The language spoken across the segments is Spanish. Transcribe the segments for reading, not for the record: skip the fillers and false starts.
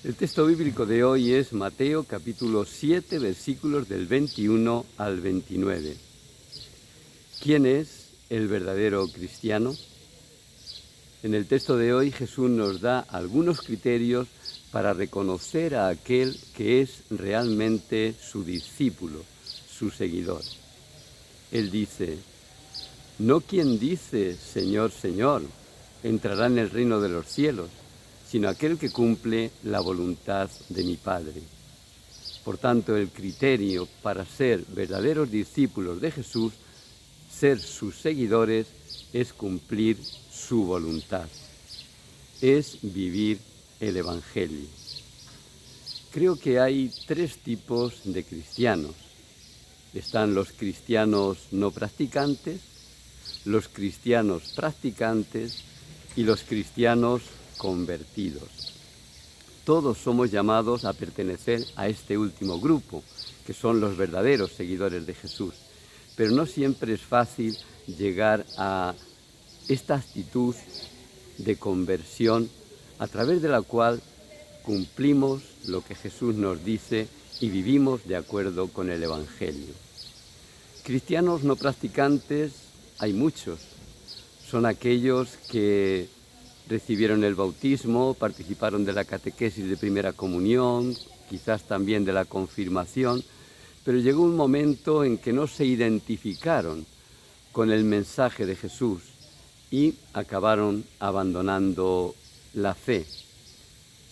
El texto bíblico de hoy es Mateo capítulo 7, versículos del 21 al 29. ¿Quién es el verdadero cristiano? En el texto de hoy Jesús nos da algunos criterios para reconocer a aquel que es realmente su discípulo, su seguidor. Él dice: no quien dice Señor, Señor, entrará en el reino de los cielos, sino aquel que cumple la voluntad de mi Padre. Por tanto, el criterio para ser verdaderos discípulos de Jesús, ser sus seguidores, es cumplir su voluntad, es vivir el Evangelio. Creo que hay tres tipos de cristianos. Están los cristianos no practicantes, los cristianos practicantes y los cristianos convertidos. Todos somos llamados a pertenecer a este último grupo, que son los verdaderos seguidores de Jesús. Pero no siempre es fácil llegar a esta actitud de conversión a través de la cual cumplimos lo que Jesús nos dice y vivimos de acuerdo con el Evangelio. Cristianos no practicantes hay muchos. Son aquellos que recibieron el bautismo, participaron de la catequesis de primera comunión, quizás también de la confirmación, pero llegó un momento en que no se identificaron con el mensaje de Jesús y acabaron abandonando la fe,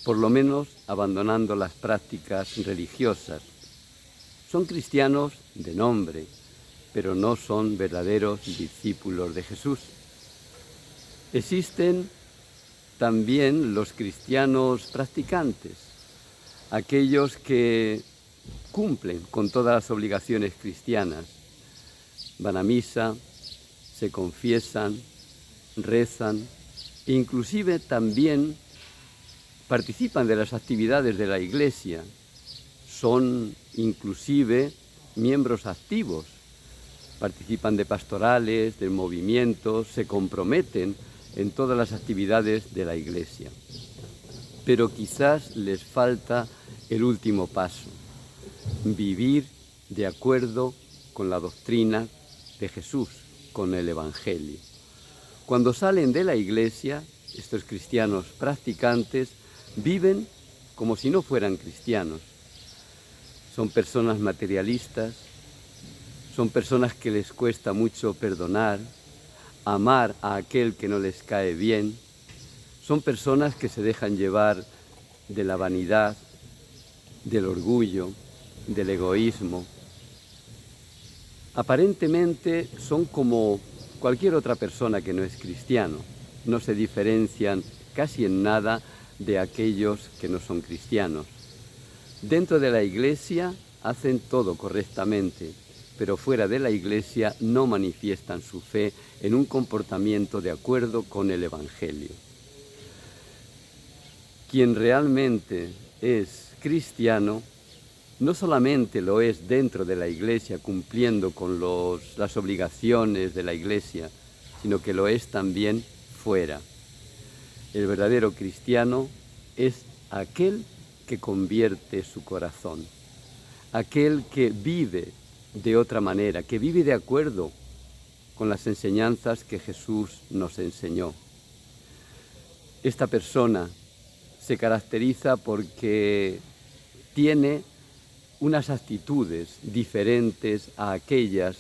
por lo menos abandonando las prácticas religiosas. Son cristianos de nombre, pero no son verdaderos discípulos de Jesús. Existen también los cristianos practicantes, aquellos que cumplen con todas las obligaciones cristianas. Van a misa, se confiesan, rezan, e inclusive también participan de las actividades de la Iglesia. Son inclusive miembros activos, participan de pastorales, de movimientos, se comprometen en todas las actividades de la Iglesia. Pero quizás les falta el último paso: vivir de acuerdo con la doctrina de Jesús, con el Evangelio. Cuando salen de la Iglesia, estos cristianos practicantes viven como si no fueran cristianos. Son personas materialistas, son personas que les cuesta mucho perdonar, amar a aquel que no les cae bien. Son personas que se dejan llevar de la vanidad, del orgullo, del egoísmo. Aparentemente son como cualquier otra persona que no es cristiano. No se diferencian casi en nada de aquellos que no son cristianos. Dentro de la Iglesia hacen todo correctamente, pero fuera de la Iglesia no manifiestan su fe en un comportamiento de acuerdo con el Evangelio. Quien realmente es cristiano no solamente lo es dentro de la Iglesia, cumpliendo con las obligaciones de la Iglesia, sino que lo es también fuera. El verdadero cristiano es aquel que convierte su corazón, aquel que vive de otra manera, que vive de acuerdo con las enseñanzas que Jesús nos enseñó. Esta persona se caracteriza porque tiene unas actitudes diferentes a aquellas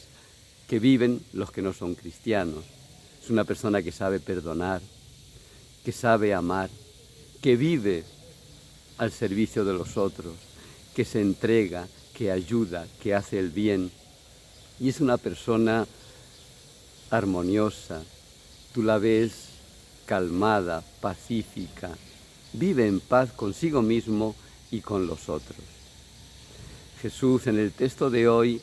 que viven los que no son cristianos. Es una persona que sabe perdonar, que sabe amar, que vive al servicio de los otros, que se entrega, que ayuda, que hace el bien. Y es una persona armoniosa. Tú la ves calmada, pacífica, vive en paz consigo mismo y con los otros. Jesús en el texto de hoy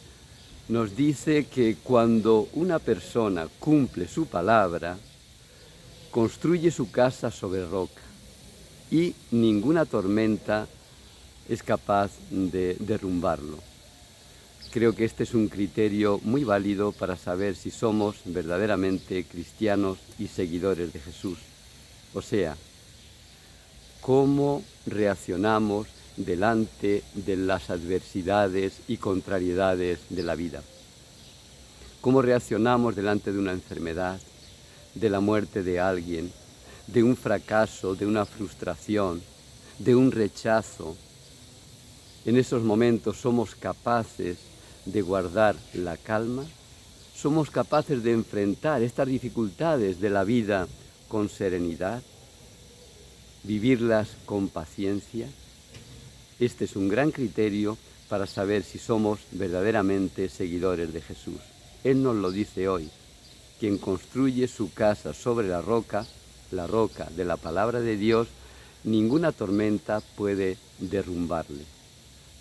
nos dice que cuando una persona cumple su palabra, construye su casa sobre roca y ninguna tormenta es capaz de derrumbarlo. Creo que este es un criterio muy válido para saber si somos verdaderamente cristianos y seguidores de Jesús. O sea, cómo reaccionamos delante de las adversidades y contrariedades de la vida. Cómo reaccionamos delante de una enfermedad, de la muerte de alguien, de un fracaso, de una frustración, de un rechazo. En esos momentos somos capaces de guardar la calma, somos capaces de enfrentar estas dificultades de la vida con serenidad, vivirlas con paciencia. Este es un gran criterio para saber si somos verdaderamente seguidores de Jesús. Él nos lo dice hoy: quien construye su casa sobre la roca de la palabra de Dios, ninguna tormenta puede derrumbarle.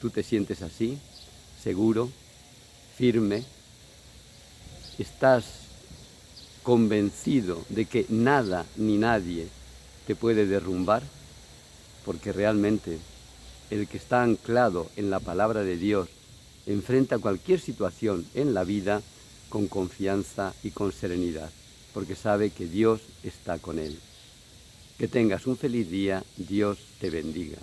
¿Tú te sientes así? ¿Seguro? ¿Firme? ¿Estás convencido de que nada ni nadie te puede derrumbar? Porque realmente el que está anclado en la palabra de Dios enfrenta cualquier situación en la vida con confianza y con serenidad, porque sabe que Dios está con él. Que tengas un feliz día, Dios te bendiga.